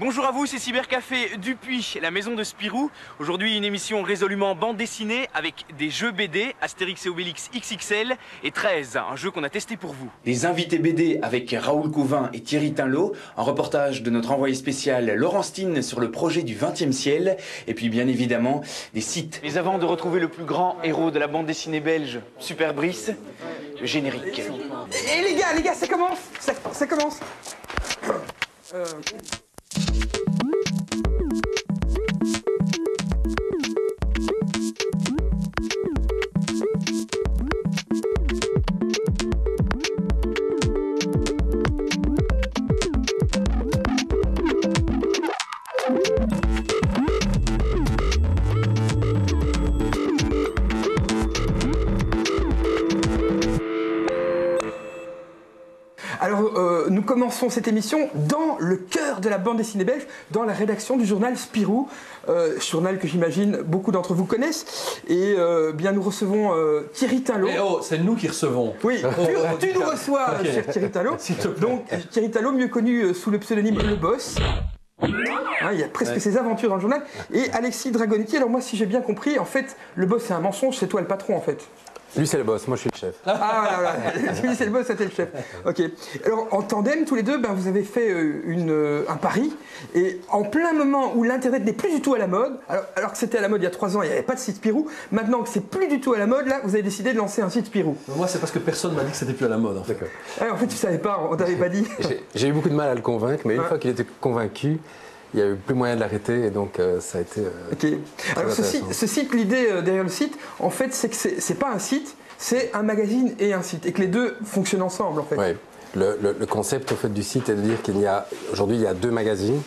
Bonjour à vous, c'est Cybercafé Dupuis, la maison de Spirou. Aujourd'hui, une émission résolument bande dessinée avec des jeux BD, Astérix et Obélix XXL et 13, un jeu qu'on a testé pour vous. Des invités BD avec Raoul Cauvin et Thierry Tinlot, un reportage de notre envoyé spécial Laurent Steen sur le projet du 20e ciel, et puis bien évidemment des sites. Mais avant de retrouver le plus grand héros de la bande dessinée belge, Super Brice, le générique. Et les gars, ça commence. Ça commence. Alors, nous commençons cette émission dans le cœur de la bande dessinée belge, dans la rédaction du journal Spirou, journal que j'imagine beaucoup d'entre vous connaissent. Et bien, nous recevons Thierry Tinlot. Eh oh, c'est nous qui recevons. Oui, tu nous reçois, okay. Cher Thierry Tinlot. Donc, Thierry Tinlot, mieux connu sous le pseudonyme Le Boss. Hein, il y a presque ses aventures dans le journal. Et Alexis Dragonetti. Alors moi, si j'ai bien compris, en fait, Le Boss, c'est un mensonge, c'est toi le patron, en fait. Lui, c'est le boss, moi, je suis le chef. Ah, voilà. Lui, c'est le boss, c'était le chef. Ok. Alors, en tandem, tous les deux, ben, vous avez fait un pari. Et en plein moment où l'Internet n'est plus du tout à la mode, alors que c'était à la mode il y a 3 ans, il n'y avait pas de site Spirou. Maintenant que c'est plus du tout à la mode, là, vous avez décidé de lancer un site Spirou. Moi, c'est parce que personne m'a dit que c'était plus à la mode, en fait. En fait, tu ne savais pas, on t'avait pas dit. J'ai eu beaucoup de mal à le convaincre, mais une fois qu'il était convaincu, il n'y a eu plus moyen de l'arrêter et donc ça a été. Ok. Alors, ce site, l'idée derrière le site, en fait, c'est que c'est pas un site. C'est un magazine et un site, et que les deux fonctionnent ensemble, en fait. Oui. Le concept, au fait, du site est de dire aujourd'hui, il y a 2 magazines.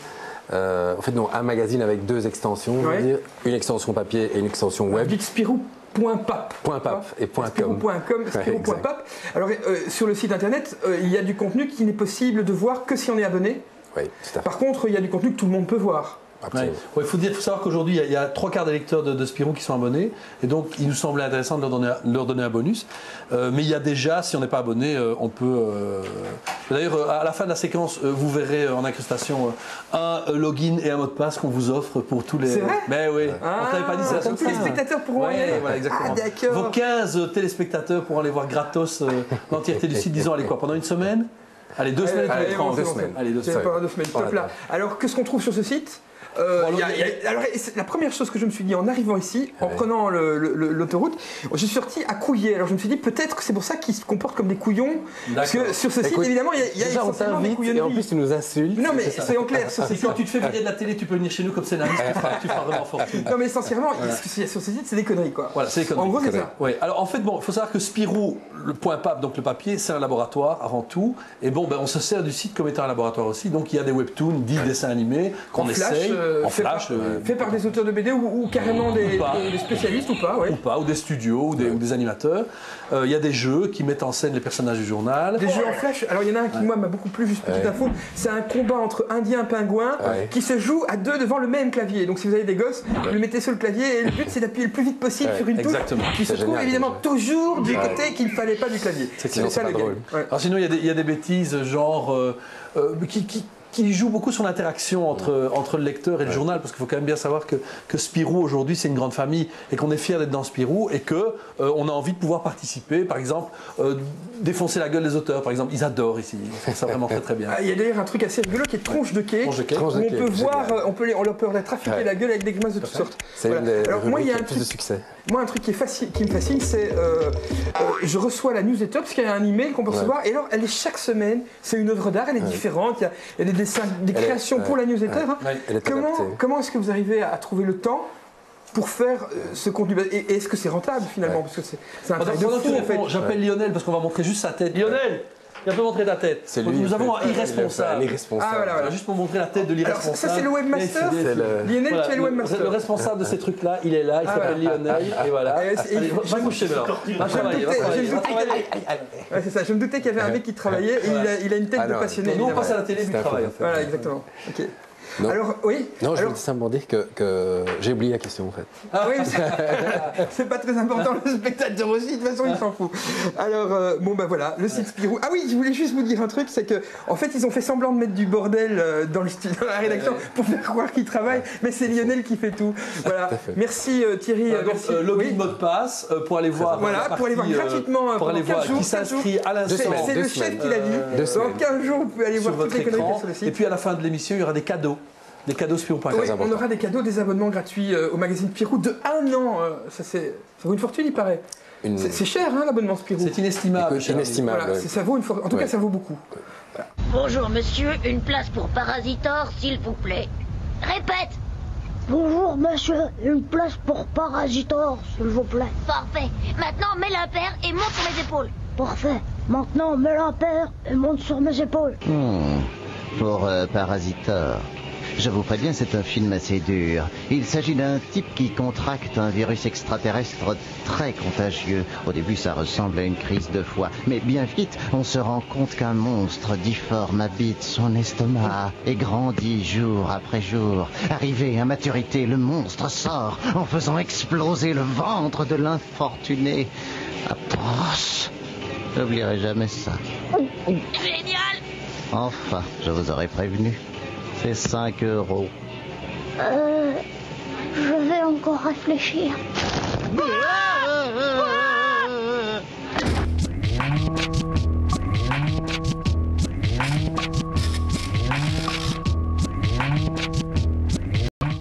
En fait, non, un magazine avec 2 extensions, on va dire, une extension papier et une extension web. Dites Spirou.pap. .pap et .com. Spirou.com, Spirou.pap. Alors, sur le site internet, il y a du contenu qui n'est possible de voir que si on est abonné. Oui, tout à fait. Par contre, il y a du contenu que tout le monde peut voir. Ouais. Il faut savoir qu'aujourd'hui, il y a 3/4 des lecteurs de Spirou qui sont abonnés, et donc il nous semblait intéressant de leur donner un bonus. Mais il y a déjà, si on n'est pas abonné, on peut... D'ailleurs, à la fin de la séquence, vous verrez en incrustation un login et un mot de passe qu'on vous offre pour tous les... C'est vrai? Mais oui, on ne t'avait pas dit ça. Tous les spectateurs pourront y aller. Voilà, exactement. Ah, d'accord. Vos 15 téléspectateurs pourront aller voir gratos l'entièreté du site, disons, allez quoi, pendant une semaine? Allez, 2 semaines et 30. Allez, 2 semaines. Pas 2 semaines, top là. Alors, qu'est-ce qu'on trouve sur ce site? Alors, la première chose que je me suis dit en arrivant ici, en prenant l'autoroute, je suis sorti à couiller. Alors je me suis dit peut-être que c'est pour ça qu'ils se comportent comme des couillons. Parce que sur ce site, évidemment, il y a essentiellement des couillonneries. Et en plus, tu nous insultes. Non, mais soyons clairs. Quand tu te fais virer de la télé, tu peux venir chez nous comme scénariste, tu feras vraiment fortune. Non, mais essentiellement, ce qu'il y a sur ce site, c'est des conneries, quoi. Voilà, c'est des conneries. En gros, c'est ça. Ouais. Alors en fait, il faut savoir que Spirou, le .pap, donc le papier, c'est un laboratoire avant tout. Et bon, on se sert du site comme étant un laboratoire aussi. Donc il y a des webtoons, 10 dessins animés qu'on essaye en flash. Fait par des auteurs de BD ou carrément des spécialistes ou pas, ouais. Ou des studios ou des animateurs. Il y a des jeux qui mettent en scène les personnages du journal. Des jeux en flash. Alors il y en a un qui moi m'a beaucoup plu, juste petite info. C'est un combat entre Indiens pingouins qui se joue à 2 devant le même clavier. Donc si vous avez des gosses, vous le mettez sur le clavier et le but c'est d'appuyer le plus vite possible sur une touche qui se trouve évidemment toujours du côté qu'il ne fallait pas du clavier. C'est ça le drôle. Alors sinon il y a des bêtises genre qui joue beaucoup sur l'interaction entre le lecteur et le journal, parce qu'il faut quand même bien savoir que Spirou aujourd'hui c'est une grande famille et qu'on est fier d'être dans Spirou et qu'on a envie de pouvoir participer, par exemple défoncer la gueule des auteurs, par exemple, ils adorent ici, ils font ça vraiment très très bien. Il y a d'ailleurs un truc assez rigolo qui est tronche de quai, où on peut voir, on leur leur trafiquer la gueule avec des grimaces de toutes sortes. C'est une des rubriques qui a le plus de succès. Moi un truc qui me fascine, c'est je reçois la newsletter parce qu'il y a un email qu'on peut recevoir et alors elle est chaque semaine, c'est une œuvre d'art, elle est différente, il y a des dessins, des créations pour la newsletter. Comment est-ce que vous arrivez à trouver le temps pour faire ce contenu? Et est-ce que c'est rentable finalement? Parce que c'est un travail de fou en fait. J'appelle Lionel parce qu'on va montrer juste sa tête. Lionel, viens peu montrer ta tête. C'est lui. Nous avons un irresponsable. Ah voilà. Juste pour montrer la tête de l'irresponsable. Ça c'est le webmaster. Lionel qui est le webmaster. Le responsable de ces trucs-là, il est là, il s'appelle Lionel et voilà. Va coucher maintenant. Va travailler. C'est ça, je me doutais qu'il y avait un mec qui travaillait et il a une tête de passionné. Nous on passe à la télé du travail. Voilà, exactement. Non. Alors, oui. Non, je voulais simplement dire que j'ai oublié la question en fait. Ah oui, c'est pas très important, le spectateur aussi, de toute façon il s'en fout. Alors, bon ben voilà, le site Spirou. Ah oui, je voulais juste vous dire un truc, c'est que en fait ils ont fait semblant de mettre du bordel dans la rédaction pour faire croire qu'ils travaillent, mais c'est Lionel qui fait tout. Voilà. Merci Thierry. Merci. Login, mot de passe pour aller voir. Voilà, pour aller voir gratuitement. Pour aller voir qui s'inscrit à l'instant. C'est le chef qui l'a dit. Dans 15 jours, vous pouvez aller voir toutes les conneries sur le site. Et puis à la fin de l'émission, il y aura des cadeaux. Des cadeaux Spirou. Oui, on aura des cadeaux, des abonnements gratuits au magazine Spirou de 1 an. Ça vaut une fortune, il paraît. C'est cher, hein, l'abonnement Spirou. C'est inestimable. Inestimable. Voilà, ça vaut une fortune. En tout cas, ça vaut beaucoup. Voilà. Bonjour monsieur, une place pour Parasitor, s'il vous plaît. Répète. Bonjour monsieur, une place pour Parasitor, s'il vous plaît. Parfait. Maintenant, mets l'impair et monte sur mes épaules. Parfait. Maintenant, mets l'impair et monte sur mes épaules. Pour Parasitor. Je vous préviens, c'est un film assez dur. Il s'agit d'un type qui contracte un virus extraterrestre très contagieux. Au début, ça ressemble à une crise de foie. Mais bien vite, on se rend compte qu'un monstre difforme habite son estomac et grandit jour après jour. Arrivé à maturité, le monstre sort en faisant exploser le ventre de l'infortuné. Atroce. J'oublierai jamais ça. Génial. Enfin, je vous aurais prévenu. C'est 5 €. Je vais encore réfléchir.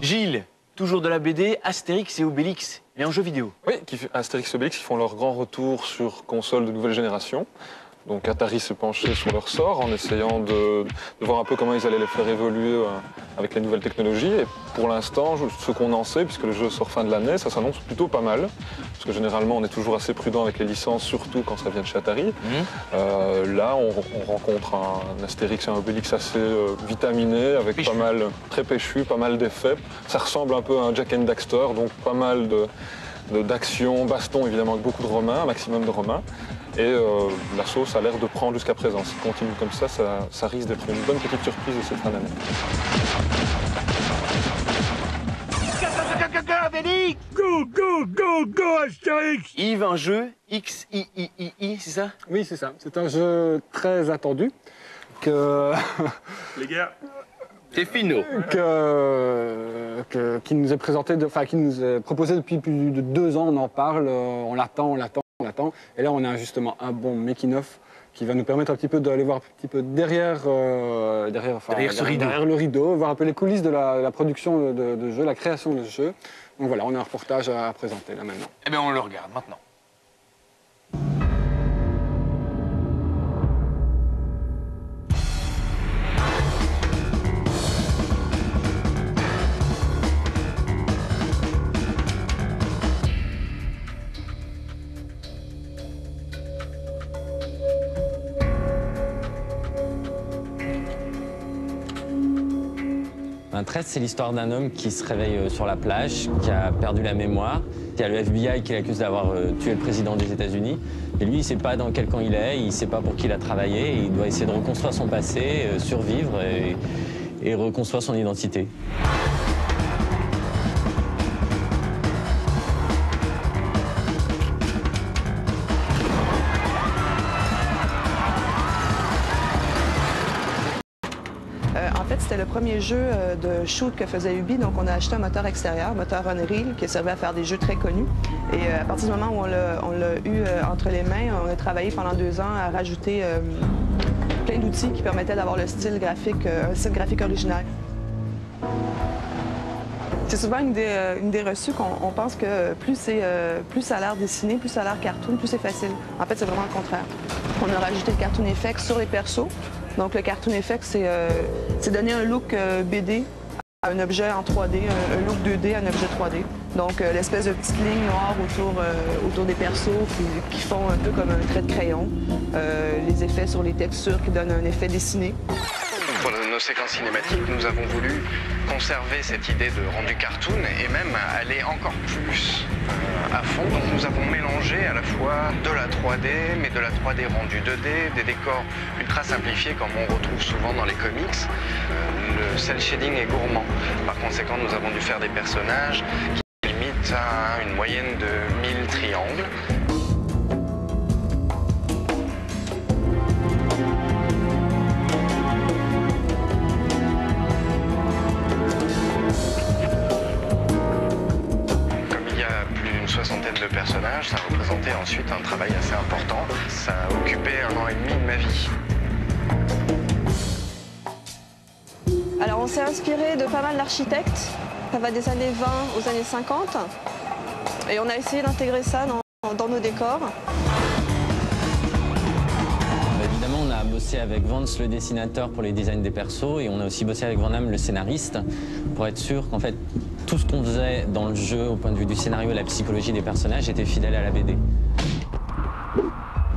Gilles, toujours de la BD, Astérix et Obélix, mais en jeu vidéo. Oui, Astérix et Obélix qui font leur grand retour sur console de nouvelle génération. Donc Atari s'est penché sur leur sort en essayant de voir un peu comment ils allaient les faire évoluer avec les nouvelles technologies. Et pour l'instant, ce qu'on en sait, puisque le jeu sort fin de l'année, ça s'annonce plutôt pas mal. Parce que généralement, on est toujours assez prudent avec les licences, surtout quand ça vient de chez Atari. Là, on rencontre un Astérix et un Obélix assez vitaminé, avec péchu. Pas mal, très péchu, pas mal d'effets. Ça ressemble un peu à un Jak and Daxter, donc pas mal d'action, baston évidemment, avec beaucoup de romains, un maximum de romains. Et la sauce a l'air de prendre jusqu'à présent. Si ça continue comme ça risque d'être une bonne petite surprise de cette fin d'année. Go, go, go, go, Astérix! Yves, un jeu XIII, c'est ça? Oui, c'est ça. C'est un jeu très attendu que... Les gars... C'est finaux. Qui nous est présenté, qui nous est proposé depuis plus de 2 ans. On en parle, on l'attend. Et là, on a justement un bon making-of qui va nous permettre un petit peu d'aller voir un petit peu derrière le rideau, voir un peu les coulisses de la production de jeu, la création de jeu. Donc voilà, on a un reportage à présenter là maintenant. Eh bien, on le regarde maintenant. Un 13, c'est l'histoire d'un homme qui se réveille sur la plage, qui a perdu la mémoire. Il y a le FBI qui l'accuse d'avoir tué le président des États-Unis. Et lui, il ne sait pas dans quel camp il est, il ne sait pas pour qui il a travaillé. Il doit essayer de reconstruire son passé, survivre et reconstruire son identité. En fait, c'était le premier jeu de shoot que faisait Ubi, donc on a acheté un moteur extérieur, moteur Unreal, qui servait à faire des jeux très connus. Et à partir du moment où on l'a eu entre les mains, on a travaillé pendant 2 ans à rajouter plein d'outils qui permettaient d'avoir le style graphique, un style graphique original. C'est souvent une des reçues qu'on pense que plus ça a l'air dessiné, plus ça a l'air cartoon, plus c'est facile. En fait, c'est vraiment le contraire. On a rajouté le cartoon effect sur les persos. Donc le cartoon effect, c'est donner un look BD à un objet en 3D, un look 2D à un objet 3D. Donc l'espèce de petites lignes noires autour des persos qui font un peu comme un trait de crayon. Les effets sur les textures qui donnent un effet dessiné. Pour nos séquences cinématiques, nous avons voulu conserver cette idée de rendu cartoon et même aller encore plus à fond. Donc nous avons mélangé à la fois de la 3D, mais de la 3D rendue 2D, des décors ultra simplifiés comme on retrouve souvent dans les comics. Le cel shading est gourmand. Par conséquent, nous avons dû faire des personnages qui limitent à une moyenne de 1000 triangles. Soixantaine de personnages, ça représentait ensuite un travail assez important. Ça a occupé 1 an et demi de ma vie. Alors on s'est inspiré de pas mal d'architectes, ça va des années 20 aux années 50, et on a essayé d'intégrer ça dans nos décors. Évidemment, on a bossé avec Vance, le dessinateur, pour les designs des persos, et on a aussi bossé avec Van Damme, le scénariste, pour être sûr qu'en fait, tout ce qu'on faisait dans le jeu, au point de vue du scénario et la psychologie des personnages, était fidèle à la BD.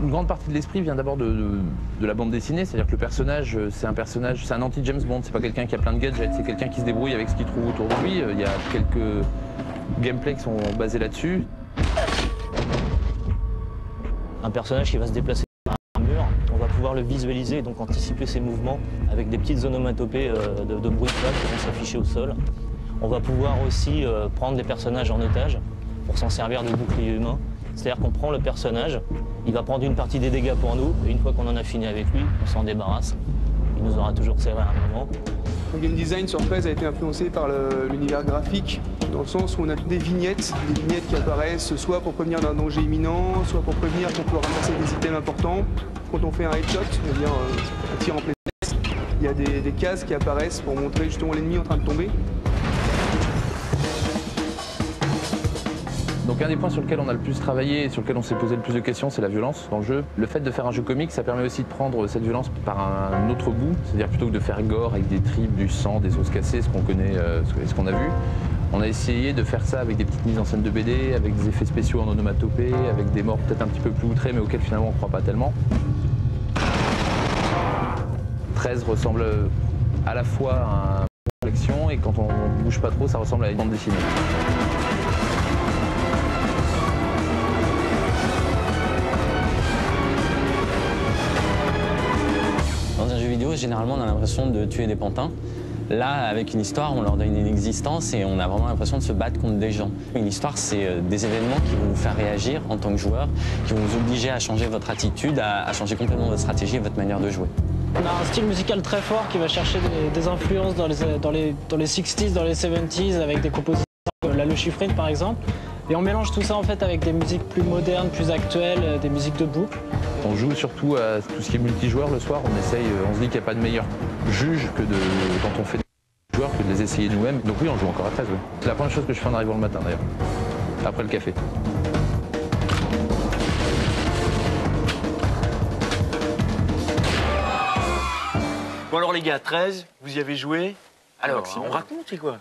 Une grande partie de l'esprit vient d'abord de la bande dessinée, c'est-à-dire que le personnage, c'est un anti-James Bond, c'est pas quelqu'un qui a plein de gadgets, c'est quelqu'un qui se débrouille avec ce qu'il trouve autour de lui. Il y a quelques gameplays qui sont basés là-dessus. Un personnage qui va se déplacer par un mur, on va pouvoir le visualiser et donc anticiper ses mouvements avec des petites onomatopées de bruit de plaque qui vont s'afficher au sol. On va pouvoir aussi prendre des personnages en otage pour s'en servir de bouclier humain. C'est-à-dire qu'on prend le personnage, il va prendre une partie des dégâts pour nous, et une fois qu'on en a fini avec lui, on s'en débarrasse. Il nous aura toujours serré à un moment. Le game design sur 13 a été influencé par l'univers graphique, dans le sens où on a des vignettes qui apparaissent soit pour prévenir d'un danger imminent, soit pour prévenir qu'on peut ramasser des items importants. Quand on fait un headshot, c'est-à-dire un tir en pleine tête, il y a des cases qui apparaissent pour montrer justement l'ennemi en train de tomber. Donc un des points sur lequel on a le plus travaillé et sur lequel on s'est posé le plus de questions, c'est la violence dans le jeu. Le fait de faire un jeu comique, ça permet aussi de prendre cette violence par un autre bout, c'est-à-dire plutôt que de faire gore avec des tripes, du sang, des os cassés, ce qu'on connaît, ce qu'on a vu. On a essayé de faire ça avec des petites mises en scène de BD, avec des effets spéciaux en onomatopée, avec des morts peut-être un petit peu plus outrés, mais auxquels finalement on ne croit pas tellement. 13 ressemble à la fois à une collection et quand on ne bouge pas trop, ça ressemble à une bande dessinée. Généralement, on a l'impression de tuer des pantins. Là, avec une histoire, on leur donne une existence et on a vraiment l'impression de se battre contre des gens. Une histoire, c'est des événements qui vont vous faire réagir en tant que joueur, qui vont vous obliger à changer votre attitude, à changer complètement votre stratégie et votre manière de jouer. On a un style musical très fort qui va chercher des influences dans les 60s, dans les 70s, avec des compositions comme la Lochifrine par exemple. Et on mélange tout ça en fait avec des musiques plus modernes, plus actuelles, des musiques de boucle. On joue surtout à tout ce qui est multijoueur le soir. On se dit qu'il n'y a pas de meilleur juge que quand on fait des joueurs que de les essayer nous-mêmes. Donc oui, on joue encore à 13. Oui. C'est la première chose que je fais en arrivant le matin d'ailleurs, après le café. Bon alors les gars, 13, vous y avez joué. Alors, on raconte, c'est quoi?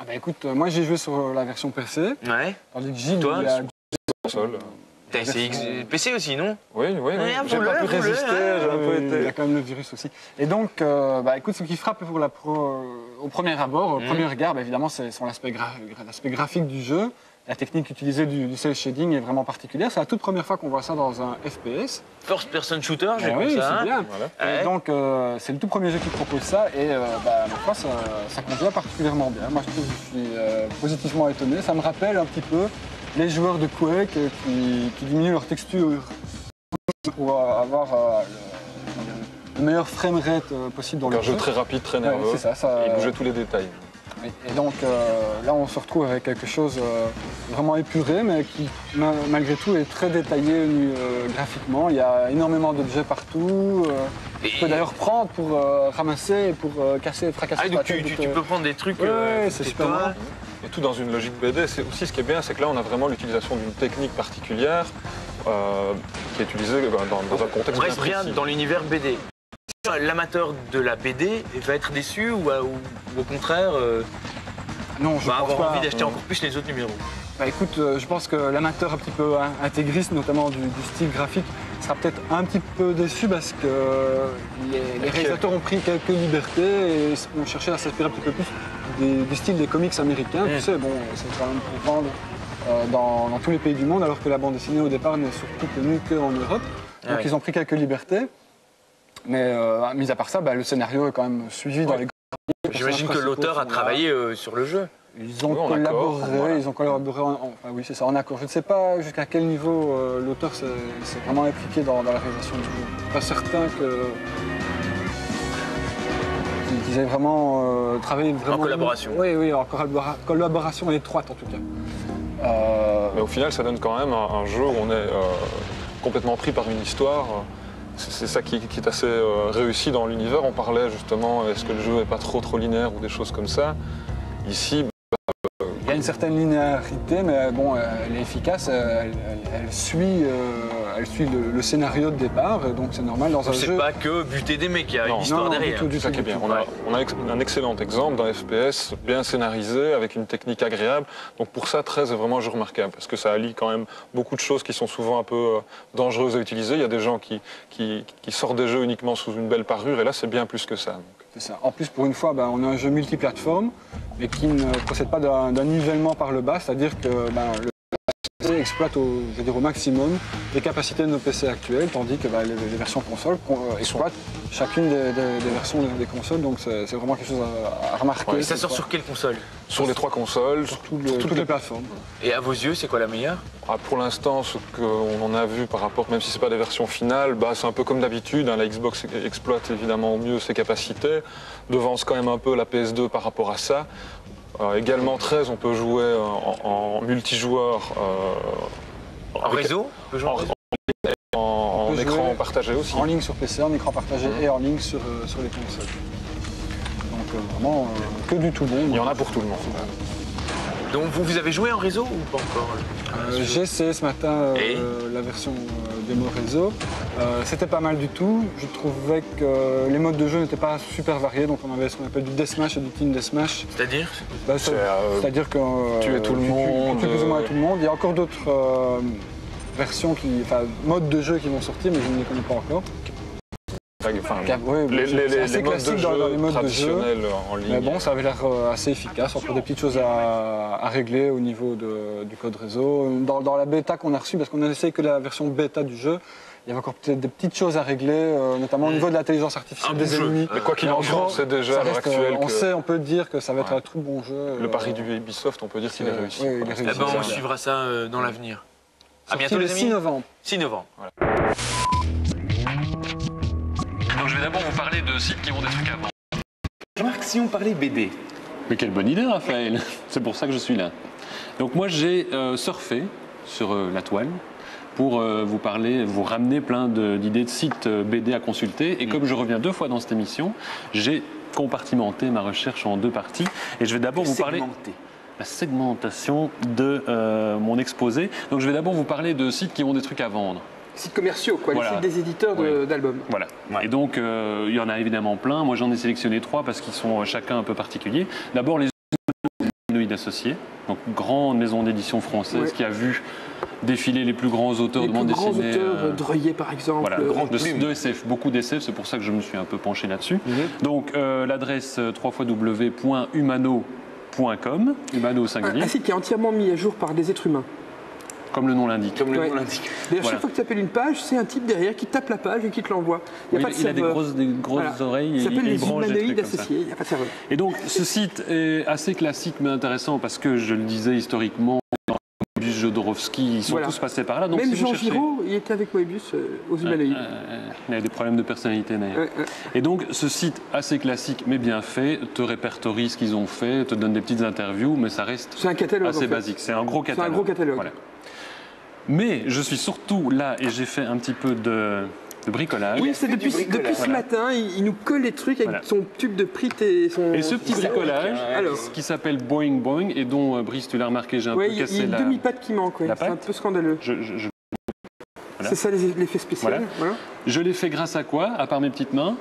Ah bah écoute, moi j'ai joué sur la version PC. Ouais. Tandis que Gilles, toi, il a console. T'as essayé PC aussi, non? Oui. J'ai pas pu résister, j'ai un peu été... Il y a quand même le virus aussi. Et donc, écoute, ce qui frappe au premier abord, au premier regard, évidemment, c'est l'aspect graphique du jeu. La technique utilisée du cel shading est vraiment particulière. C'est la toute première fois qu'on voit ça dans un FPS. First person shooter, j'ai vu ça. Oui, c'est bien. Voilà. Et donc, c'est le tout premier jeu qui propose ça. Et ma foi, ça convient particulièrement bien. Moi, je trouve que je suis positivement étonné. Ça me rappelle un petit peu les joueurs de Quake qui diminuent leur texture pour avoir le meilleur framerate possible dans le jeu. Un jeu très rapide, très nerveux. Ouais, c'est ça, et bouger tous les détails. Et donc là, on se retrouve avec quelque chose vraiment épuré, mais qui, malgré tout, est très détaillé graphiquement. Il y a énormément d'objets partout. Tu peux d'ailleurs prendre pour ramasser, pour casser, fracasser. Ah, donc tu peux prendre des trucs. C'est super marrant. Et tout dans une logique BD. C'est aussi ce qui est bien, c'est que là, on a vraiment l'utilisation d'une technique particulière qui est utilisée dans un contexte. On reste bien dans l'univers BD. L'amateur de la BD va être déçu ou au contraire va avoir envie d'acheter encore plus les autres numéros? Écoute, je pense que l'amateur un petit peu intégriste, notamment du style graphique, sera peut-être un petit peu déçu parce que les réalisateurs ont pris quelques libertés et ont cherché à s'inspirer un petit peu plus du style des comics américains. Tu sais, bon, c'est quand même pour vendre dans tous les pays du monde, alors que la bande dessinée au départ n'est surtout connue qu'en Europe. Donc ils ont pris quelques libertés. Mais mis à part ça, le scénario est quand même suivi dans les grands. J'imagine que l'auteur a travaillé sur le jeu. Ils ont collaboré, enfin, oui c'est ça, en accord. Je ne sais pas jusqu'à quel niveau l'auteur s'est vraiment impliqué dans la réalisation du jeu. Je ne suis pas certain qu'ils aient vraiment travaillé vraiment... En collaboration. Oui, en collaboration étroite en tout cas. Mais au final, ça donne quand même un jeu où on est complètement pris par une histoire. C'est ça qui est assez réussi dans l'univers. On parlait justement, est-ce que le jeu n'est pas trop linéaire ou des choses comme ça. Ici, il y a une certaine linéarité, mais bon, elle est efficace, elle suit le scénario de départ, donc c'est normal dans un jeu. C'est pas que buter des mecs, il y a une histoire derrière. C'est ça qui est bien. On a un excellent exemple d'un FPS bien scénarisé, avec une technique agréable. Donc pour ça, 13 est vraiment un jeu remarquable, parce que ça allie quand même beaucoup de choses qui sont souvent un peu dangereuses à utiliser. Il y a des gens qui sortent des jeux uniquement sous une belle parure, et là c'est bien plus que ça. C'est ça. En plus, pour une fois, on a un jeu multiplateforme, mais qui ne procède pas d'un nivellement par le bas, c'est-à-dire que le PC exploite au maximum les capacités de nos PC actuels, tandis que les versions consoles exploitent chacune des versions des consoles, donc c'est vraiment quelque chose à remarquer. Et ça sort sur quelle console? Sur les 3 consoles, sur toutes les plateformes. Et à vos yeux, c'est quoi la meilleure? Pour l'instant, ce qu'on en a vu par rapport, même si ce n'est pas des versions finales, c'est un peu comme d'habitude. La Xbox exploite évidemment au mieux ses capacités, devance quand même un peu la PS2 par rapport à ça. Également 13, on peut jouer en multijoueur. En réseau? En écran partagé aussi. En ligne sur PC, en écran partagé et en ligne sur les consoles. Donc vraiment, que du tout bon. Il y en a pour tout le monde. Donc vous avez joué en réseau ou pas encore? J'ai essayé ce matin la version démo réseau. C'était pas mal du tout. Je trouvais que les modes de jeu n'étaient pas super variés, donc on avait ce qu'on appelle du deathmatch et du team deathmatch. C'est-à-dire C'est-à-dire que tuer tout le monde. Tu plus ou moins tout le monde. Il y a encore d'autres versions, modes de jeu qui vont sortir, mais je ne les connais pas encore. Les modes de jeu dans les modes traditionnels de jeu, en ligne. Mais bon, ça avait l'air assez efficace. Encore des petites choses à régler au niveau du code réseau. Dans la bêta qu'on a reçue, parce qu'on a essayé que la version bêta du jeu, il y avait encore peut-être des petites choses à régler, notamment au niveau de l'intelligence artificielle des ennemis. Mais quoi qu'il en soit, on sait déjà à l'heure actuelle on peut dire que ça va être un tout bon jeu. Le pari du Ubisoft, on peut dire qu'il est réussi. Oui, il est réussi. On suivra ça dans l'avenir. À bientôt le les amis. 6 novembre. 6 novembre. Voilà. Donc je vais d'abord vous parler de sites qui ont des trucs à vendre. Jean-Marc, si on parlait BD. Mais quelle bonne idée, Raphaël. C'est pour ça que je suis là. Donc moi j'ai surfé sur la toile pour vous ramener plein d'idées de sites BD à consulter. Et comme je reviens 2 fois dans cette émission, j'ai compartimenté ma recherche en 2 parties. Et je vais d'abord vous parler... La segmentation de mon exposé. Donc je vais d'abord vous parler de sites qui ont des trucs à vendre. Sites commerciaux, quoi, voilà. Les sites des éditeurs d'albums. Voilà. Ouais. Et donc il y en a évidemment plein. Moi j'en ai sélectionné 3 parce qu'ils sont chacun un peu particuliers. D'abord les Humanoïdes Associés, donc grande maison d'édition française qui a vu défiler les plus grands auteurs de bande dessinée. Les plus grands auteurs, Dreuillet par exemple. Voilà, de SF, beaucoup d'SF, c'est pour ça que je me suis un peu penché là-dessus. Donc l'adresse www.humano.com, Humano au singulier. Un site qui est entièrement mis à jour par des êtres humains. Comme le nom l'indique. D'ailleurs, chaque fois que tu appelles une page, c'est un type derrière qui tape la page et qui te l'envoie. Il a des grosses oreilles. Il s'appelle les Humanoïdes Associés, il n'y a pas de serveur. Et donc, ce site est assez classique mais intéressant parce que, je le disais historiquement, Moebius, Jodorowsky, ils sont tous passés par là. Donc, même Jean Giraud, il était avec Moebius aux Humanoïdes. Il a des problèmes de personnalité d'ailleurs. Et donc, ce site assez classique mais bien fait te répertorie ce qu'ils ont fait, te donne des petites interviews, mais ça reste assez basique. C'est un gros catalogue. C'est un gros catalogue. Voilà. Mais je suis surtout là et j'ai fait un petit peu de bricolage. Oui, c'est depuis ce matin, il nous colle les trucs avec son tube de Prit et son... Et ce petit bricolage, qui s'appelle Boing Boing, et dont, Brice, tu l'as remarqué, j'ai un peu cassé la... Il y a une demi-patte qui manque, c'est un peu scandaleux. Voilà. C'est ça l'effet spécial. Voilà. Je l'ai fait grâce à quoi, à part mes petites mains?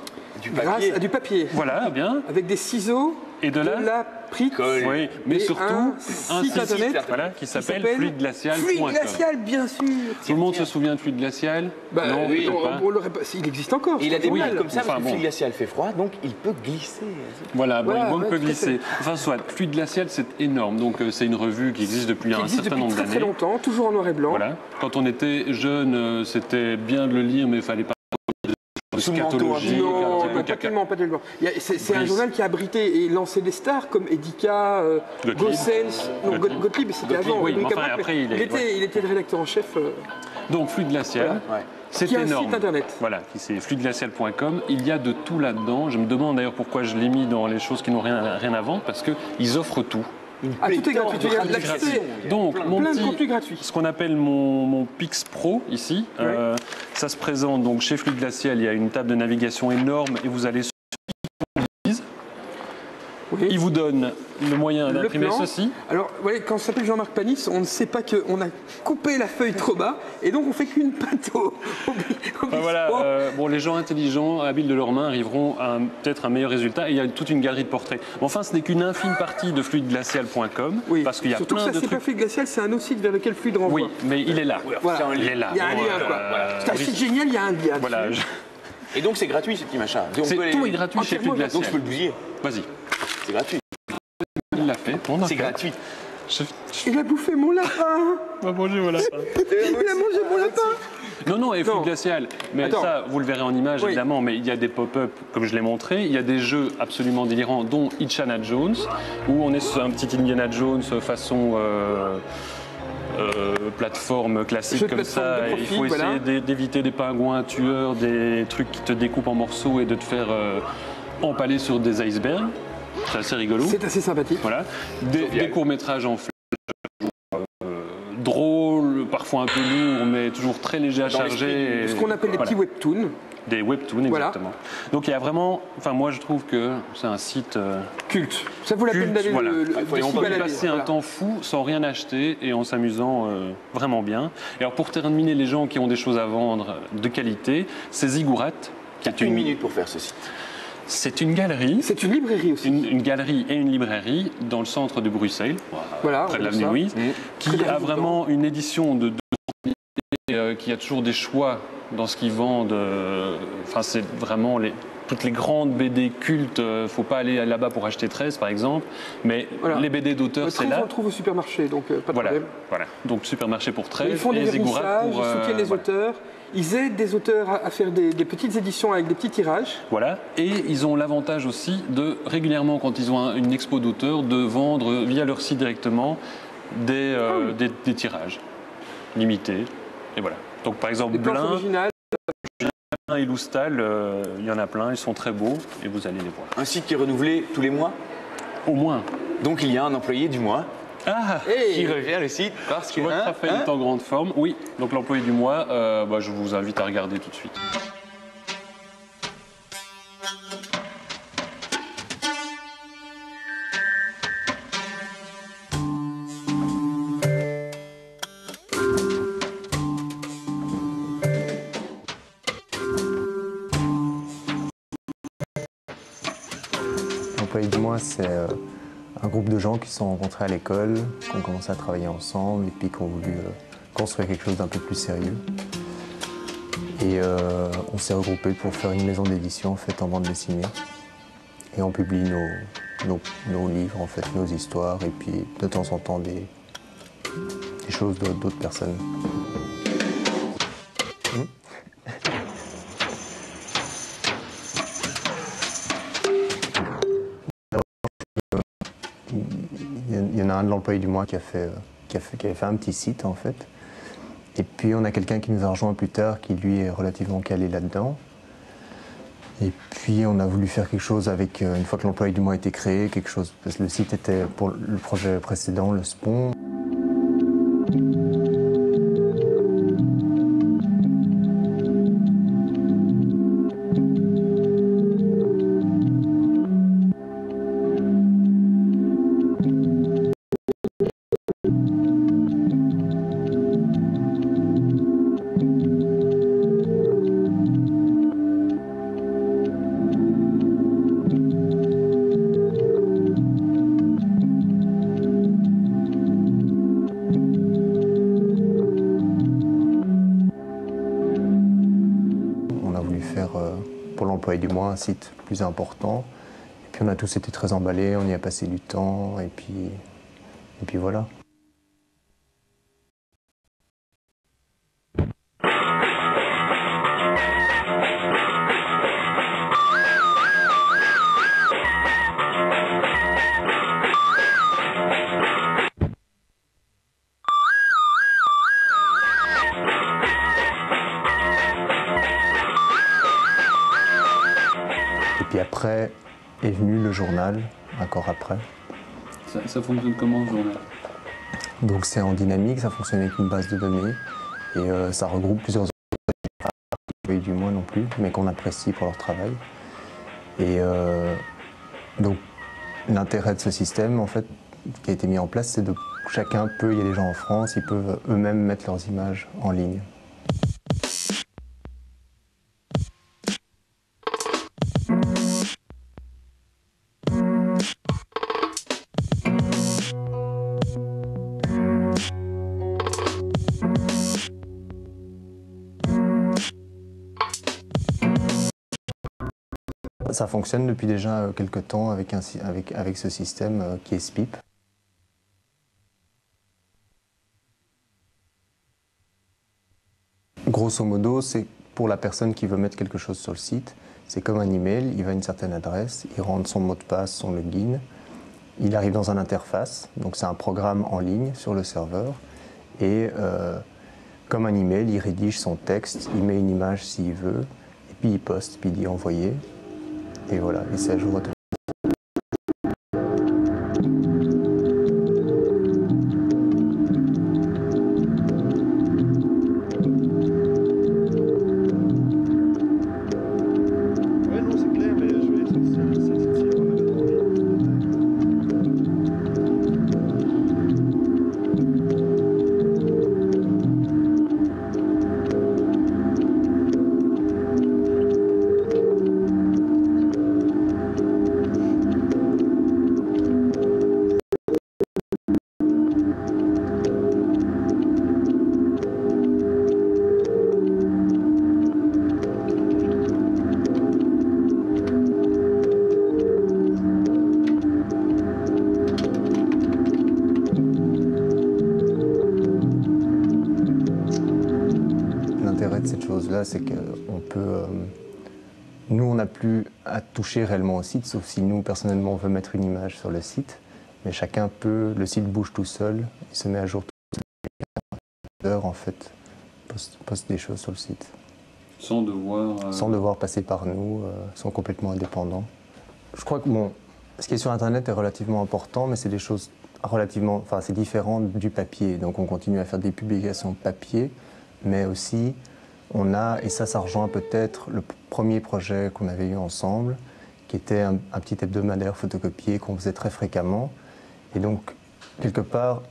grâce à du papier. Voilà, bien. Avec des ciseaux, et de la prit, oui, mais surtout un site internet qui s'appelle fluideglacial.com. Fluide glacial, bien sûr. Tout le monde se souvient de Fluide Glacial? Non, oui, il existe encore. Il a des bulles comme ça, enfin, parce que Fluide Glacial fait froid, donc il peut glisser. Voilà, il peut glisser. Enfin, soit, Fluide Glacial, c'est énorme. Donc, c'est une revue qui existe depuis un certain nombre d'années. Très longtemps, toujours en noir et blanc. Voilà. Quand on était jeune, c'était bien de le lire, mais il fallait pas. Scatologie, non, pas tellement. C'est un journal qui a abrité et lancé des stars comme Edika, Gossens, Gottlieb, c'était avant. Oui, enfin, après, il était le rédacteur en chef. Donc, Fluide Glacial, c'est énorme. Qui a un site internet. Voilà, c'est fluideglacial.com. Il y a de tout là-dedans. Je me demande d'ailleurs pourquoi je l'ai mis dans les choses qui n'ont rien à vendre, parce qu'ils offrent tout. Tout est gratuit, il y a l'accès. Donc, mon plein petit, de contenu gratuit. ce qu'on appelle mon Pix Pro ici, ça se présente donc chez Fluide Glacial. Il y a une table de navigation énorme et vous allez sur il vous donne le moyen d'imprimer ceci. Alors, quand on s'appelle Jean-Marc Panis, on ne sait pas qu'on a coupé la feuille trop bas et donc on fait qu'une pâte au les gens intelligents, habiles de leurs mains, arriveront à peut-être un meilleur résultat. Et il y a toute une galerie de portraits. Mais enfin, ce n'est qu'une infime partie de fluideglacial.com. Oui, parce qu'il y a surtout plein que ça, de c'est trucs. pas Fluide Glacial, c'est un autre site vers lequel Fluide renvoie. Oui, mais il est là. Voilà. Il est là. Il y a un lien, quoi. C'est un site génial, il y a un lien. Voilà. Et donc c'est gratuit ce petit machin. Tout est gratuit chez Fluide Glacial. Donc je peux le bousiller. Vas-y. C'est gratuit. Il l'a fait. C'est gratuit. Il a bouffé mon lapin. Il a mangé mon lapin. Il a mangé mon lapin. Non, et Fluide Glacial. Mais ça, vous le verrez en image, évidemment, mais il y a des pop-up, comme je l'ai montré. Il y a des jeux absolument délirants, dont Indiana Jones, où on est sur un petit Indiana Jones façon plateforme classique comme ça. Il faut essayer d'éviter des pingouins tueurs, des trucs qui te découpent en morceaux et de te faire empaler sur des icebergs. C'est assez rigolo. C'est assez sympathique. Voilà. Des courts-métrages en flash, drôles, parfois un peu lourds, mais toujours très légers à charger. Ce qu'on appelle des petits webtoons. Des webtoons, exactement. Donc il y a vraiment, moi je trouve que c'est un site culte. Ça vaut la peine d'aller on peut y passer un temps fou sans rien acheter et en s'amusant vraiment bien. Et alors pour terminer, les gens qui ont des choses à vendre de qualité, c'est Ziggurat. Qui a une minute pour faire ce site. C'est une galerie. C'est une librairie aussi. Une galerie et une librairie dans le centre de Bruxelles, près de l'avenue Louise, qui a vraiment une édition de qui a toujours des choix dans ce qu'ils vendent. C'est vraiment toutes les grandes BD cultes. Il ne faut pas aller là-bas pour acheter 13 par exemple, mais les BD d'auteurs, c'est là. On le trouve au supermarché, donc pas de problème. Voilà, donc supermarché pour 13. Ils font des vernissages, ils soutiennent les auteurs. Ils aident des auteurs à faire des petites éditions avec des petits tirages. Voilà, et ils ont l'avantage aussi de régulièrement, quand ils ont une expo d'auteurs, de vendre via leur site directement des tirages limités. Et voilà. Donc par exemple, Blin et Loustal, il y en a plein, ils sont très beaux et vous allez les voir. Un site qui est renouvelé tous les mois? Au moins. Donc il y a un employé du mois. Qui revient le site parce que votre Raphaël est en grande forme. Oui, donc l'employé du mois, je vous invite à regarder tout de suite. L'employé du mois, c'est un groupe de gens qui se sont rencontrés à l'école, qui ont commencé à travailler ensemble et puis qui ont voulu construire quelque chose d'un peu plus sérieux. Et on s'est regroupés pour faire une maison d'édition faite en bande dessinée. Et on publie nos livres, en fait, nos histoires et puis de temps en temps des choses d'autres personnes. Il y en a un de l'employé du mois qui avait fait un petit site en fait. Et puis on a quelqu'un qui nous a rejoint plus tard qui lui est relativement calé là-dedans. Et puis on a voulu faire quelque chose avec, une fois que l'employé du mois a été créé, quelque chose, parce que le site était pour le projet précédent, le SPON. du moins un site plus important. Et puis on a tous été très emballés, on y a passé du temps, et puis voilà. Et puis après est venu le journal, encore après. Ça fonctionne comment, le journal? Donc c'est en dynamique, ça fonctionne avec une base de données et ça regroupe plusieurs employés du moins non plus, mais qu'on apprécie pour leur travail. Et donc l'intérêt de ce système, en fait, qui a été mis en place, c'est de chacun peut, il y a des gens en France, ils peuvent eux-mêmes mettre leurs images en ligne. Ça fonctionne depuis déjà quelques temps avec ce système qui est SPIP. Grosso modo, c'est pour la personne qui veut mettre quelque chose sur le site. C'est comme un email, il va à une certaine adresse, il rentre son mot de passe, son login, il arrive dans une interface, donc c'est un programme en ligne sur le serveur, et comme un email, il rédige son texte, il met une image s'il veut, et puis il poste, puis il dit envoyer. Et voilà, et c'est à jour automatique. Ouais, non, c'est clair, mais je vais L'intérêt de cette chose-là, c'est qu'on peut... nous, on n'a plus à toucher réellement au site, sauf si nous, personnellement, on veut mettre une image sur le site. Mais chacun peut... Le site bouge tout seul, il se met à jour tout seul. En fait, poste des choses sur le site. Sans devoir... Sans devoir passer par nous, sont complètement indépendants. Je crois que ce qui est sur Internet est relativement important, mais c'est des choses relativement... Enfin, c'est différent du papier. Donc on continue à faire des publications papier, mais aussi on a, et ça rejoint peut-être le premier projet qu'on avait eu ensemble, qui était un petit hebdomadaire photocopié qu'on faisait très fréquemment. Et donc, quelque part,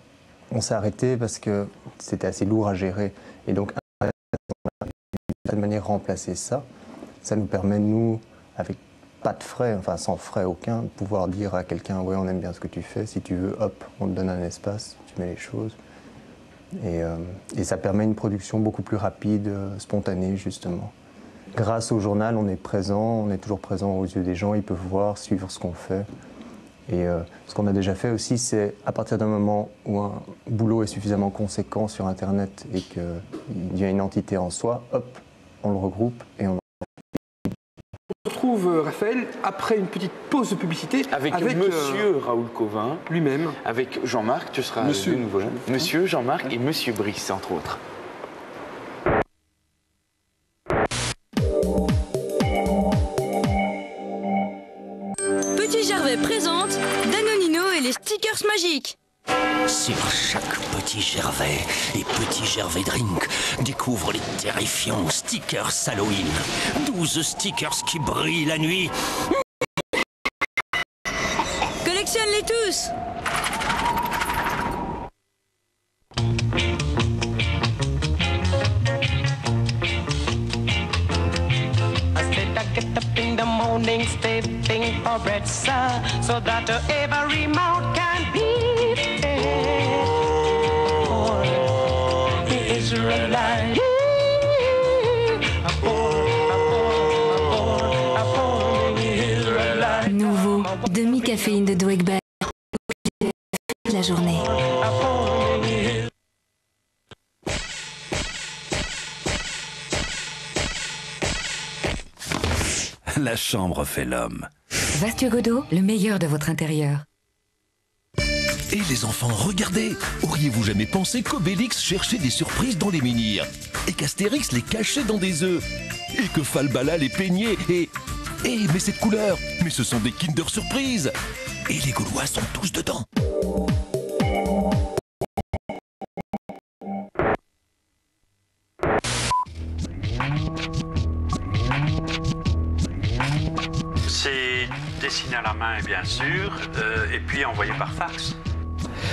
on s'est arrêté parce que c'était assez lourd à gérer. Et donc, on a d'une certaine manière remplacé ça. Ça nous permet, nous, avec pas de frais, enfin sans frais aucun, de pouvoir dire à quelqu'un « ouais, on aime bien ce que tu fais, si tu veux, hop, on te donne un espace, tu mets les choses ». Et ça permet une production beaucoup plus rapide, spontanée, justement. Grâce au journal, on est présent, on est toujours présent aux yeux des gens, ils peuvent voir, suivre ce qu'on fait. Et ce qu'on a déjà fait aussi, c'est à partir d'un moment où un boulot est suffisamment conséquent sur Internet et qu'il devient une entité en soi, hop, on le regroupe et on... On retrouve Raphaël après une petite pause de publicité avec monsieur Raoul Cauvin lui-même, avec Jean-Marc, tu seras monsieur, de nouveau là. Monsieur Jean-Marc et monsieur Brice, entre autres. Petit Gervais présente Danonino et les stickers magiques. Sur chaque Petit Gervais et Petit Gervais Drink, découvre les terrifiants stickers Halloween. 12 stickers qui brillent la nuit. Collectionne-les tous. Get up in the morning, stepping for bread, sir, so that every mouth can beat it. Oh, Israelite. Demi-caféine de Dweckberg. La journée. La chambre fait l'homme. Vastio Godot, le meilleur de votre intérieur. Et les enfants, regardez! Auriez-vous jamais pensé qu'Obélix cherchait des surprises dans les menhirs? Et qu'Astérix les cachait dans des œufs? Et que Falbala les peignait? Mais cette couleur! Mais ce sont des Kinder Surprise! Et les Gaulois sont tous dedans! C'est dessiné à la main, bien sûr, et puis envoyé par fax.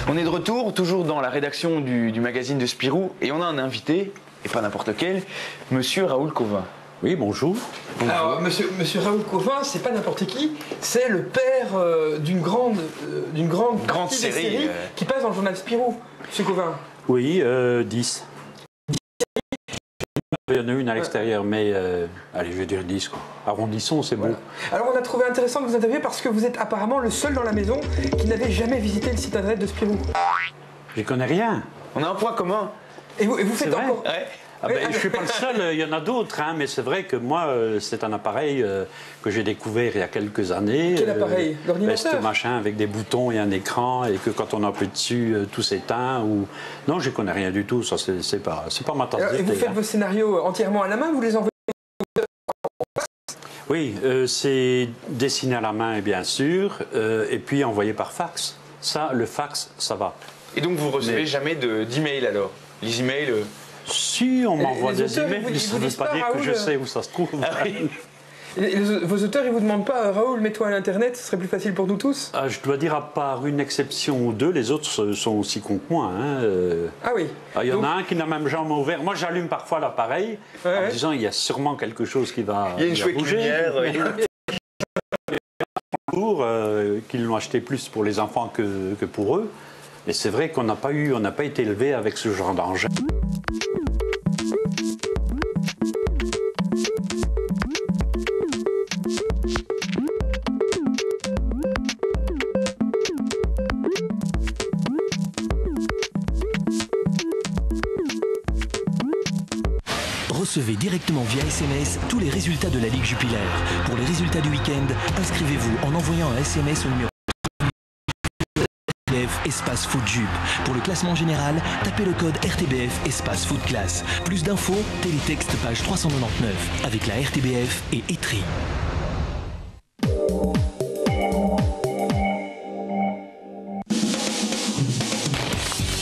On est de retour, toujours dans la rédaction du magazine de Spirou, et on a un invité, et pas n'importe lequel, monsieur Raoul Cauvin. Oui, bonjour. Alors, monsieur Raoul Cauvin, c'est pas n'importe qui, c'est le père d'une grande série qui passe dans le journal Spirou, monsieur Cauvin. Oui, 10. Il y en a une à l'extérieur, mais allez, je vais dire 10, quoi. Arrondissons, c'est bon. Alors, on a trouvé intéressant de vous interviewer parce que vous êtes apparemment le seul dans la maison qui n'avait jamais visité le site internet de Spirou. Je connais rien. On a un point commun. Et vous faites encore... Ouais. Ah ben, je ne suis pas le seul, il y en a d'autres, hein, mais c'est vrai que moi, c'est un appareil que j'ai découvert il y a quelques années. Quel appareil? L'ordinateur? Ce machin avec des boutons et un écran, et que quand on appuie dessus, tout s'éteint. Ou... Non, je ne connais rien du tout, ça c'est pas ma tasse de thé. Et vous faites vos scénarios entièrement à la main, vous les envoyez? Oui, c'est dessiné à la main, bien sûr, et puis envoyé par fax. Ça, le fax, ça va. Et donc vous recevez jamais d'emails alors? Les emails Si, on m'envoie des emails, mais ça ne veut pas dire que je sais où ça se trouve. Ah oui. Vos auteurs, ils vous demandent pas, Raoul, mets-toi à l'internet, ce serait plus facile pour nous tous? Je dois dire, à part une exception ou deux, les autres sont aussi con que moi. Hein. Ah oui. Il y en a un qui n'a même jamais ouvert. Moi, j'allume parfois l'appareil en me disant, il y a sûrement quelque chose qui va bouger. Il y a une chouette lumière. Qu'ils l'ont acheté plus pour les enfants que pour eux. Et c'est vrai qu'on n'a pas été élevé avec ce genre d'engin. Recevez directement via SMS tous les résultats de la Ligue Jupiler. Pour les résultats du week-end, inscrivez-vous en envoyant un SMS au numéro RTBF espace foot jup. Pour le classement général, tapez le code RTBF espace foot classe. Plus d'infos, télétexte page 399 avec la RTBF et Etri.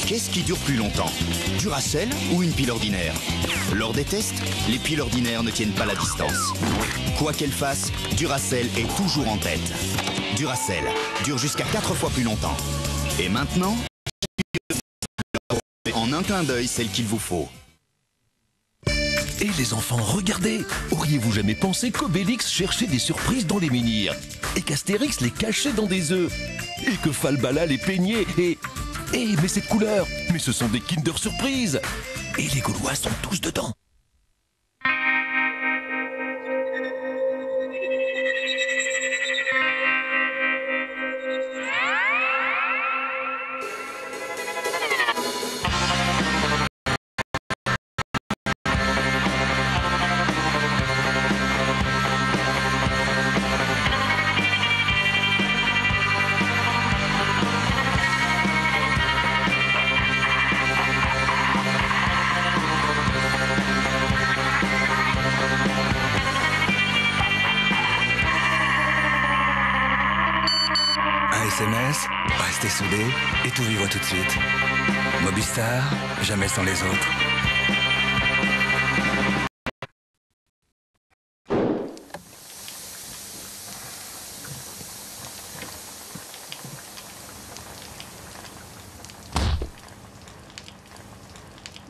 Qu'est-ce qui dure plus longtemps? Duracell ou une pile ordinaire? Lors des tests, les piles ordinaires ne tiennent pas la distance. Quoi qu'elles fassent, Duracell est toujours en tête. Duracell dure jusqu'à 4 fois plus longtemps. Et maintenant, en un clin d'œil, celle qu'il vous faut. Et les enfants, regardez! Auriez-vous jamais pensé qu'Obélix cherchait des surprises dans les menhirs? Et qu'Astérix les cachait dans des œufs? Et que Falbala les peignait? Mais cette couleur! Mais ce sont des Kinder Surprise! Et les Gaulois sont tous dedans! SMS, restez soudés et tout vivre tout de suite. Mobistar, jamais sans les autres.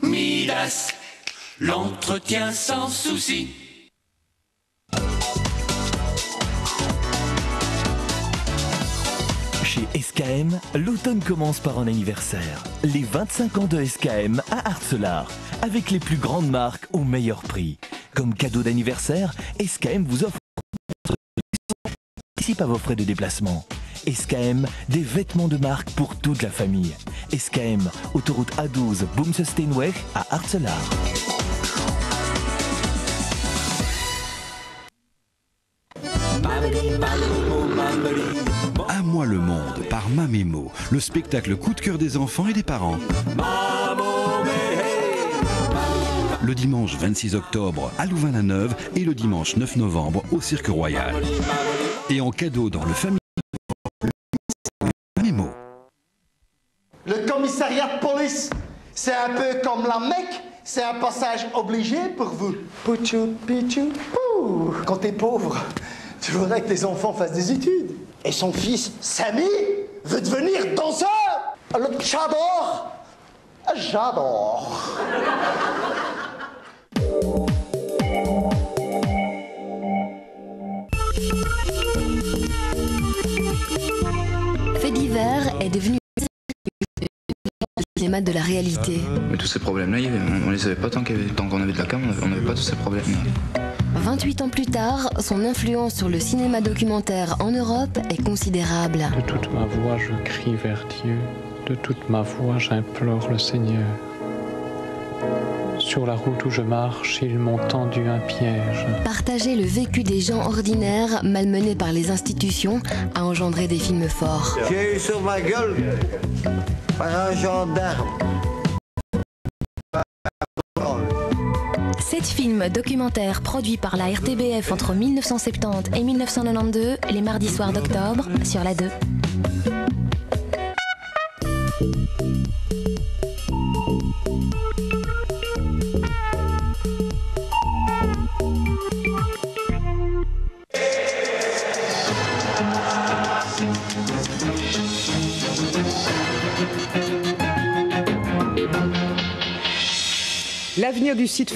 Midas, l'entretien sans souci. Chez SKM, l'automne commence par un anniversaire. Les 25 ans de SKM à Arcelard, avec les plus grandes marques au meilleur prix. Comme cadeau d'anniversaire, SKM vous offre participe à vos frais de déplacement. SKM, des vêtements de marque pour toute la famille. SKM, autoroute A12, Boomsesteenweg à Artselaar. À moi le monde par Mamémo, le spectacle coup de cœur des enfants et des parents. Le dimanche 26 octobre à Louvain-la-Neuve et le dimanche 9 novembre au Cirque Royal. Et en cadeau dans le famille Mamémo. Le commissariat de police, c'est un peu comme la Mecque, c'est un passage obligé pour vous. Pouchou, pichou, pou. Quand t'es pauvre, tu voudrais que tes enfants fassent des études. Et son fils, Samy, veut devenir danseur. Alors, j'adore. J'adore. Fait divers est devenu le cinéma de la réalité. Mais tous ces problèmes-là, on les avait pas tant qu'on avait de la cam, on n'avait pas tous ces problèmes-là. 28 ans plus tard, son influence sur le cinéma documentaire en Europe est considérable. De toute ma voix, je crie vers Dieu. De toute ma voix, j'implore le Seigneur. Sur la route où je marche, ils m'ont tendu un piège. Partager le vécu des gens ordinaires, malmenés par les institutions, a engendré des films forts. J'ai eu sur ma gueule par un gendarme. 7 films documentaires produits par la RTBF entre 1970 et 1992, les mardis soirs d'octobre, sur la 2. L'avenir du site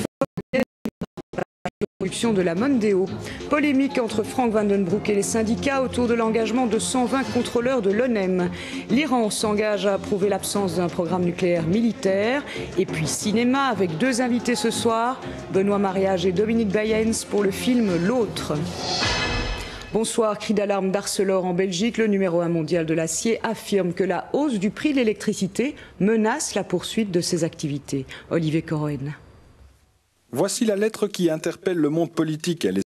production de la Mondeo. Polémique entre Frank Vandenbroek et les syndicats autour de l'engagement de 120 contrôleurs de l'ONEM. L'Iran s'engage à approuver l'absence d'un programme nucléaire militaire. Et puis cinéma avec 2 invités ce soir, Benoît Mariage et Dominique Bayens pour le film L'Autre. Bonsoir, cri d'alarme d'Arcelor en Belgique. Le numéro 1 mondial de l'acier affirme que la hausse du prix de l'électricité menace la poursuite de ses activités. Olivier Corroen. Voici la lettre qui interpelle le monde politique. Elle est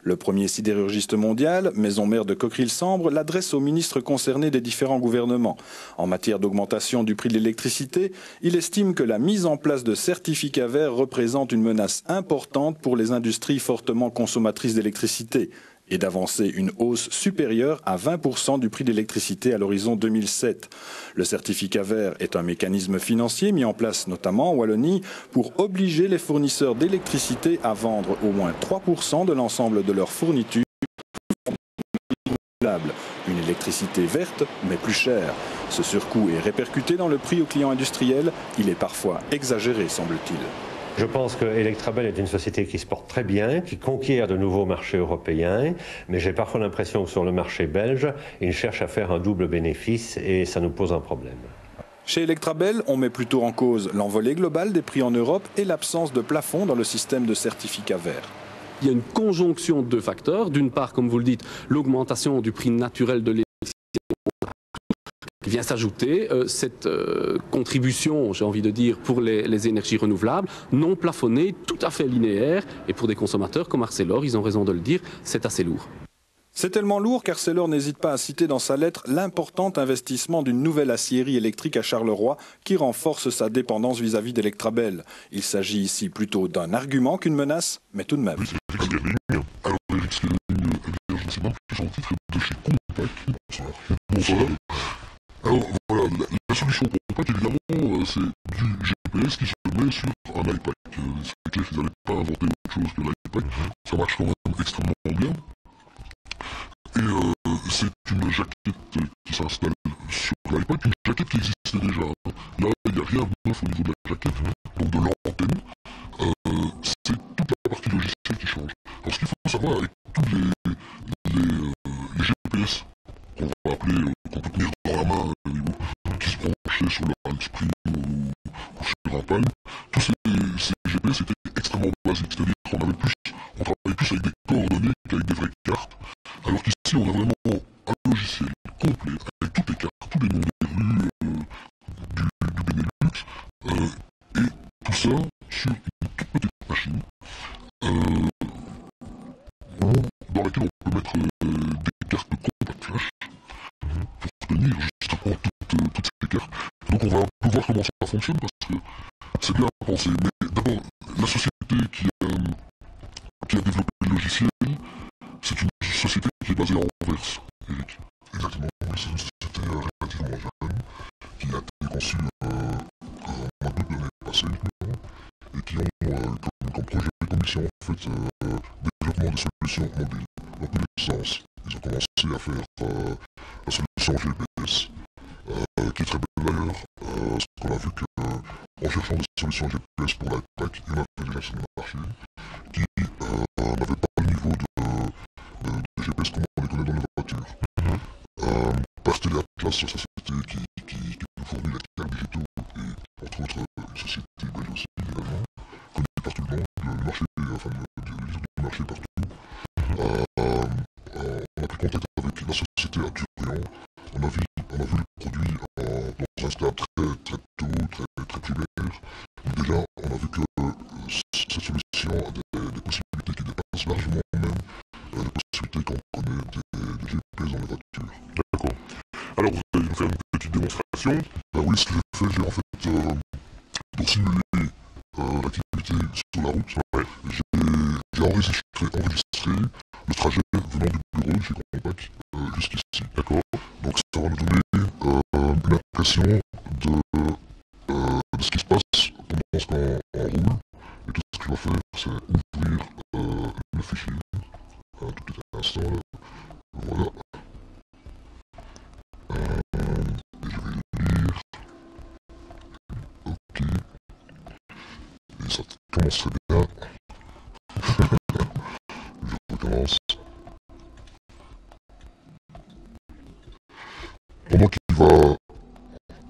le premier sidérurgiste mondial, maison mère de Coqueril-Sambre, l'adresse aux ministres concernés des différents gouvernements. En matière d'augmentation du prix de l'électricité, il estime que la mise en place de certificats verts représente une menace importante pour les industries fortement consommatrices d'électricité et d'avancer une hausse supérieure à 20% du prix de l'électricité à l'horizon 2007. Le certificat vert est un mécanisme financier mis en place notamment en Wallonie pour obliger les fournisseurs d'électricité à vendre au moins 3% de l'ensemble de leurs fournitures renouvelables. Une électricité verte mais plus chère. Ce surcoût est répercuté dans le prix aux clients industriels. Il est parfois exagéré, semble-t-il. Je pense que Electrabel est une société qui se porte très bien, qui conquiert de nouveaux marchés européens, mais j'ai parfois l'impression que sur le marché belge, ils cherchent à faire un double bénéfice et ça nous pose un problème. Chez Electrabel, on met plutôt en cause l'envolée globale des prix en Europe et l'absence de plafond dans le système de certificats verts. Il y a une conjonction de 2 facteurs. D'une part, comme vous le dites, l'augmentation du prix naturel de l'électricité qui vient s'ajouter cette contribution, j'ai envie de dire, pour les énergies renouvelables, non plafonnée, tout à fait linéaire. Et pour des consommateurs comme Arcelor, ils ont raison de le dire, c'est assez lourd. C'est tellement lourd qu'Arcelor n'hésite pas à citer dans sa lettre l'important investissement d'une nouvelle aciérie électrique à Charleroi qui renforce sa dépendance vis-à-vis d'Electrabel. Il s'agit ici plutôt d'un argument qu'une menace, mais tout de même. Alors voilà, la solution pour Compact, évidemment, c'est du GPS qui se met sur un iPack. C'est clair qu'ils n'allaient pas inventer autre chose que l'iPack. Ça marche quand même extrêmement bien. Et c'est une jaquette qui s'installe sur l'iPack, une jaquette qui existait déjà. Là, il n'y a rien de neuf au niveau de la jaquette, donc de l'antenne. C'est toute la partie logicielle qui change. Alors ce qu'il faut savoir avec tous les GPS qu'on va appeler, qu'on peut tenir dans la main, qui se branchaient sur le handspring ou sur un palme, tous ces GPS étaient extrêmement basiques, c'est-à-dire qu'on travaillait plus avec des coordonnées qu'avec des vraies cartes. Alors qu'ici, on a vraiment un logiciel complet avec toutes les cartes, tous les noms des rues du Benelux, et tout ça sur une toute petite machine dans laquelle on peut mettre des cartes de contact flash pour tenir justement toutes ces cartes. Donc on va un peu voir comment ça fonctionne parce que c'est bien pensé. Mais d'abord, la société qui a développé le logiciel, c'est une société qui est basée à Anvers, Eric. Exactement, oui, c'est une société relativement jeune qui a été conçue en mois d'août de l'année passée et qui ont comme projet de commission en fait développement des solutions mobiles dans tous les sens. Ils ont commencé à faire la solution GPS qui est très belle d'ailleurs, parce qu'on a vu qu'en cherchant des solutions GPS pour l'iPad, il y en avait déjà sur le marché qui n'avaient pas le niveau de GPS comme on les connaît dans les voitures. Pastel et Atlas, société qui nous fournit les cartes digitaux et entre autres une société belge aussi également, connue par tout le monde, le marché, enfin le marché partout. On a pris contact avec la société à Durian, on a vu le produit dans un stade très tôt, très primaire. Déjà, on a vu que cette solution a des possibilités qui dépassent largement même les possibilités qu'on connaît des GPS dans les voitures. D'accord. Alors vous allez nous faire une petite démonstration. Ben oui, ce que j'ai fait, j'ai en fait, pour simuler l'activité sur la route, j'ai enregistré le trajet venant du bureau chez Compact jusqu'ici. D'accord. Donc ça va nous donner une impression de ce qui se passe pendant ce qu'on roule. Et tout ce que je vais faire, c'est ouvrir le fichier. Un tout petit instant là. Voilà. Et je vais le lire. Ok. Et ça commence très bien. Je recommence. Pendant qu'il va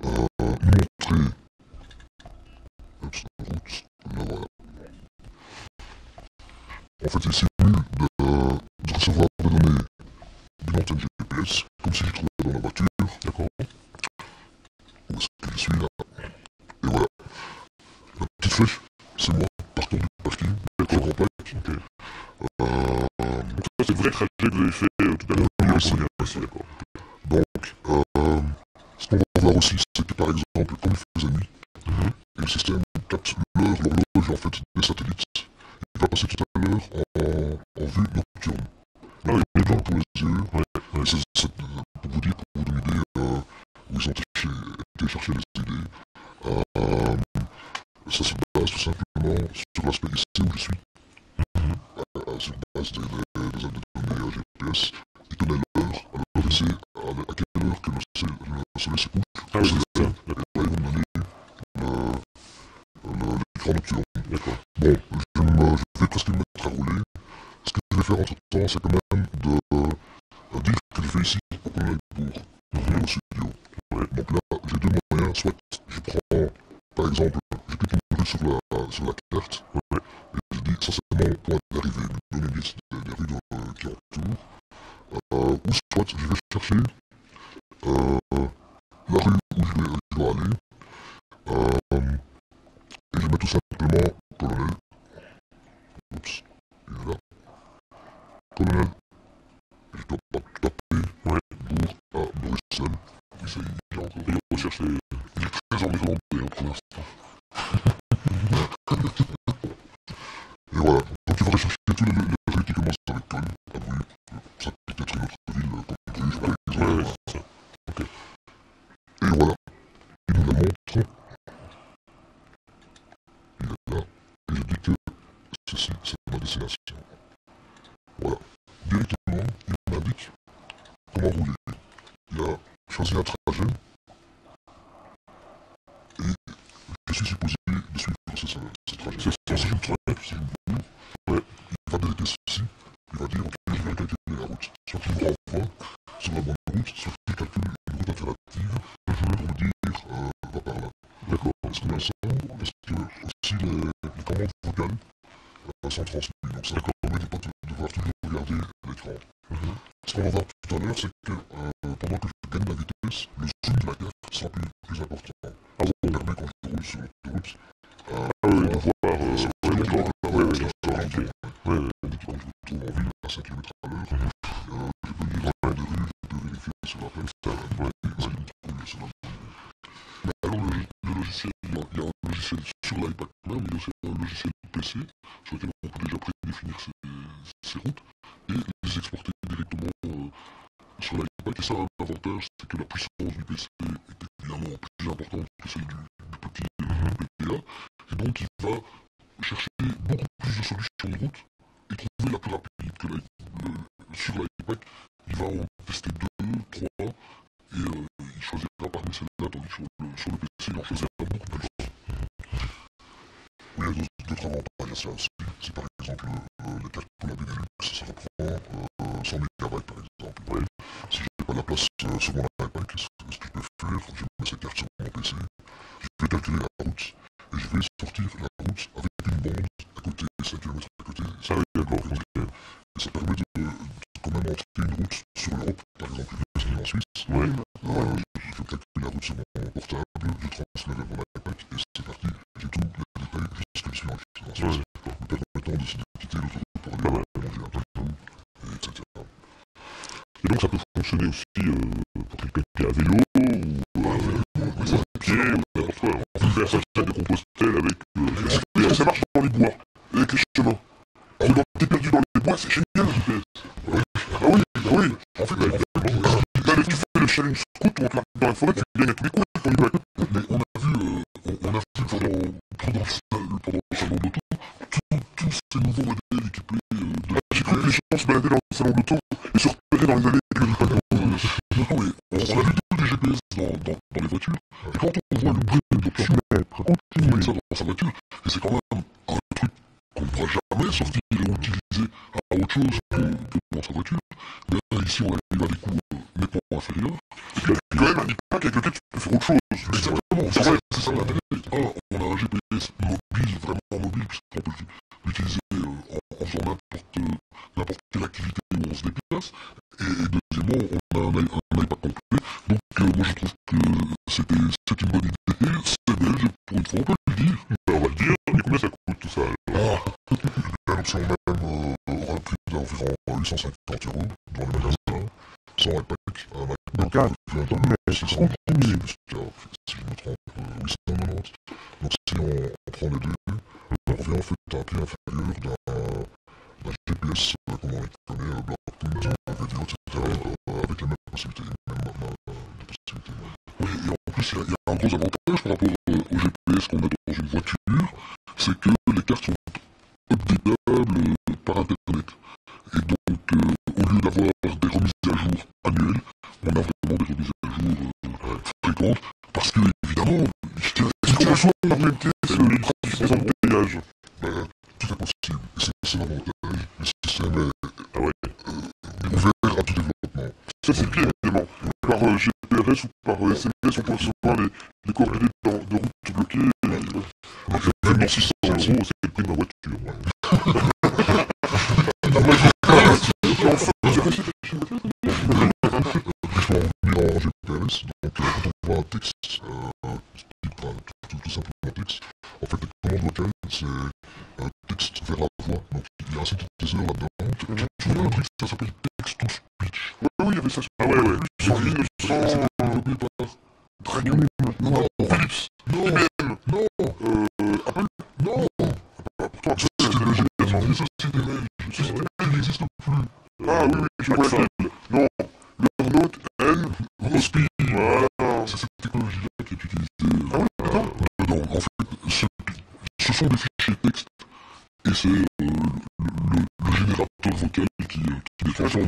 nous montrer la route, là voilà. En fait, il simule de recevoir des données d'une antenne GPS, comme si je trouvais dans la voiture. D'accord. Où est-ce que je suis là? Et voilà. La petite flèche, c'est moi, partant du parking, d'accord, en plaque. Ok. Donc ça, c'est le vrai trajet que vous avez fait tout à l'heure. Oui, d'accord. Donc, ce qu'on va voir aussi, c'est que par exemple, comme il faisait nuit, et le système capte l'horloge en fait des satellites, il va passer tout à l'heure en vue nocturne. Donc, les gens pour les yeux, c'est pour vous dire, pour vous donner une idée où ils ont été chercher les idées. Ça se base tout simplement sur l'aspect ici où je suis. Sur base des aides de données GPS, il connaît l'heure, alors il sait à quelle heure que le soleil se couche. Ah oui, c'est ça. Et là, ils vont me donner l'écran nocturne. D'accord. Bon, je vais presque me mettre à rouler. Ce que je vais faire entre temps, c'est quand même de dire que je fais ici au Colonel Bourg, au studio. Donc là, j'ai deux moyens. Soit je prends, par exemple, je clique une rue sur la carte, et je dis ça c'est mon point d'arrivée, me donne une liste des rues qui entourent. Ou soit je vais chercher la rue où je dois aller, et je mets tout simplement Colonel. Oups, il est là. Colonel. Je dois taper Bourg à Bruxelles. Oui, ça y est, j'ai encore recherché. Il est très en irlandais pour l'instant. Et voilà. Donc il va rechercher tous les rues qui commencent avec Col, à Bruges. Ça peut être une autre ville comme Bruges, par exemple. Ouais, ok. Et voilà. Il nous la montre. Il est là. Et je dis que ceci, c'est ma destination. Voilà. Directement, il m'indique comment rouler. Il a choisi un trajet. Et je suis supposé de suivre ce trajet. Si je me trompe, si je me bouge, il va déléguer ceci. Il va dire, ok, je vais calculer la route. Soit qu'il me renvoie sur la bonne route, soit qu'il calcule une route alternative pour me dire, va par là. D'accord. Est-ce qu'on est ensemble? Parce que aussi les commandes vocales sont transmises. Donc ça permet de ne pas devoir toujours regarder l'écran. ce qu'on va voir tout à l'heure, c'est que pendant que je gagne la vitesse, le zoom de la carte sera plus important. Ça permet quand je roule sur l'autoroute, de voir quand je retrouve en ville à 5 km à l'heure, je peux lire dans de rue, je peux vérifier sur la place, essayer de me trouver sur la zone. Mais alors le logiciel, il y a un logiciel sur l'iPad même, mais il y a aussi un logiciel PC sur lequel on peut déjà prédéfinir ces routes et les exporter directement sur l'iPad. Et ça a un avantage, c'est que la puissance du PC est évidemment plus importante que celle du petit PDA, et donc il va chercher beaucoup plus de solutions de route et trouver la plus rapide que sur l'iPad. Il va en tester 2, 3 et il choisira parmi celles-là, tandis que sur le PC il en choisira beaucoup plus. Oui, il y a d'autres avantages à ça aussi. Si par exemple la carte pour la Benelux, ça reprend 100 MB par exemple. Ouais. Si j'ai pas la place sur mon iPad, ce que je peux faire, je mets cette carte sur mon PC, je vais calculer la route et je vais sortir la route avec une bande à côté, 5 km à côté. Ça, et ça permet de quand même entrer une route sur l'Europe, par exemple en Suisse. Ouais. Je calcule la route sur mon portable, je transmets vers mon iPad et c'est parti. J'ai tout les détails jusqu'à ici en Suisse, me permettant de quitter l'autoroute pour aller manger un peu, etc. Et donc ça peut fonctionner aussi pour quelqu'un qui est à vélo ou à pied ou n'importe quoi. On peut faire sa chaîne de Compostelle avec... ça marche dans les bois, avec les chemins. Alors quand t'es perdu dans les bois, c'est génial le GPS. Ah oui. En fait, tu fais le challenge scout où on te largue dans la forêt, tu gagnes à tous les coups pour iPad. Mais on a vu pendant le salon d'auto, tous ces nouveaux modèles équipés de... J'ai cru que les gens se baladaient dans le salon d'auto et se repéraient dans les allées avec le iPad. Non, mais on a vu tous les GPS dans les voitures, et quand on voit le bruit de mettre ça dans sa voiture, et c'est quand même un truc qu'on ne pourra jamais sortir ou utiliser à autre chose que dans sa voiture, mais ici on arrive à des coûts nettement inférieurs. Et puis quand même un iPad avec lequel tu peux faire autre chose. Exactement, c'est ça l'intérêt. On a un GPS mobile, vraiment mobile, puisqu'on peut l'utiliser en faisant n'importe quelle activité où on se déplace. Et deuxièmement, on a un iPad complet. Donc moi je trouve que c'est une bonne idée. C'est belge, pour une fois on peut le dire. On va le dire, mais combien ça coûte tout ça alors? L'option même aura un prix d'environ 850 € dans les magasins. Sans iPad, mais c'est 30 000, si je me trompe, 890. Donc si on prend les deux, on revient en fait à un prix inférieur d'un GPS, comme on les connaît, Blackpool, vidéo, etc., avec les mêmes possibilités, Oui, et en plus, il y a un gros avantage par rapport au GPS qu'on a dans une voiture, c'est que les cartes sont updatables par Internet. Et donc, au lieu d'avoir des remises à jour annuelles, on a vraiment des remises à jour fréquentes, parce que, évidemment, si tu reçois par UMTS le trafic sans embouteillage, tout est possible. Et c'est l'avantage. Le système est ouvert à tout développement. Ça, c'est bien, évidemment. Par GPRS ou par SMS, on peut recevoir les coordonnées de route bloquées. Même dans 600 €, c'est le prix de ma voiture. En GPS, donc quand on voit un texte, tout simplement texte, en fait les commandes vocales c'est un texte vers la voix, donc il y a un synthétiseur là-dedans. Tu te souviens d'un truc, ça s'appelle text to speech. Oui, il y avait ça. Ah ouais, sur 1900, c'est développé par Dragon. Non, Philips. Non, IBM. Non, Apple. Non. Pourtant, Société Belge. Les sociétés belges. Les sociétés belges n'existent plus. Ah oui, je vois Axel. Non. Leur note, N, Rospi. Voilà. C'est cette technologie-là qui est utilisée. Ah oui, d'accord. Non, en fait, ce sont des fichiers texte et c'est le générateur vocal qui les transforme,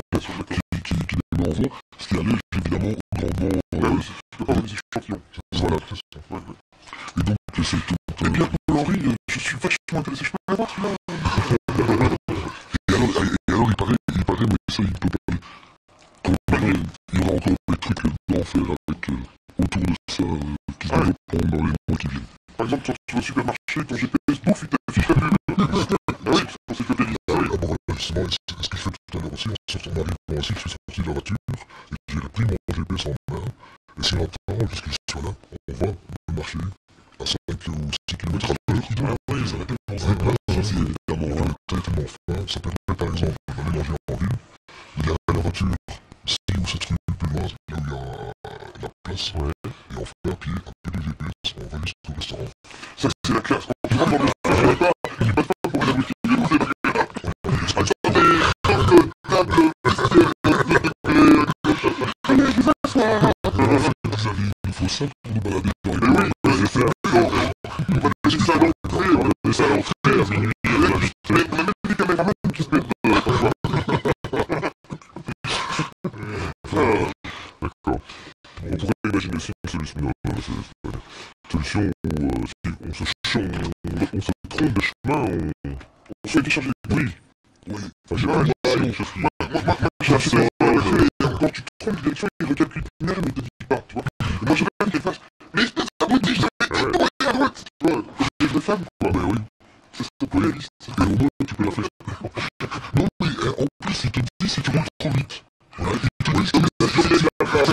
qui les met en voix, ce qui allège évidemment grandement les échantillons. Voilà, c'est ça. Ouais. Et donc, c'est tout. Eh bien, Paul-Henri, je suis vachement intéressé, je peux l'avoir celui-là. Et alors, il paraît, mais ça, il peut pas. Il y aura encore des trucs à faire avec, autour de ça qui se développeront dans les mois qui viennent. Par exemple, quand tu vas au supermarché, ton GPS bouffe, il t'affiche la pub. Ah oui, c'est pour sécurité. Ah oui, bon, justement, c'est ce que je fais tout à l'heure aussi, en sortant d'arriver, moi aussi, je fais ça sorti de la voiture et j'ai pris mon GPS en main. Et si j'entends jusqu'ici, voilà, on voit le marché à 5 ou 6 km à l'heure. Ah oui, ça va tellement ça, évidemment, tellement fin. Ça permet par exemple d'aller manger en ville. Il y a la voiture 6 ou 7 rues plus loin, là où il y a la place. Et on fait à pied, avec les GPS, on va aller jusqu'au restaurant. Ça, c'est la classe. Quand tu rentres dans le restaurant, il passe pas pour un abruti. Il faut ça pour nous balader dans les rues. On va laisser ça à l'entrée, on va laisser ça à l'entrée à minuit. On a même des caméramans qui se mettent parfois. D'accord. On pourrait imaginer aussi une solution où si on se trompe de chemin, on se fait décharger. Oui. Oui. Enfin, j'ai pas l'impression. Moi, j'ai assez quand tu te trompes de direction, il recalcule une heure, mais il te dit pas, tu vois. Et moi, je veux pas qu'il fasse. Mais espèce d'abruti, je t'avais dit de à droite, tu vois. Comme des femmes, quoi. Ben oui. C'est réaliste. Et au moins, tu peux la faire. Non, mais en plus, il te dit si tu roules trop vite. Voilà, il te dit, mais ça laisse la place.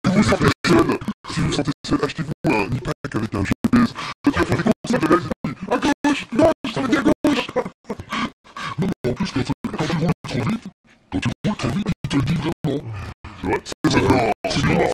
Vous sentez seul. Si vous sentez seul, achetez-vous un iPack avec un GPS. Tu vas faire des courses de la vie. À gauche, non, je t'avais dit à gauche. Non, mais en plus, quand tu roules trop vite, il te le dit vraiment. C'est vrai. C'est vraiment.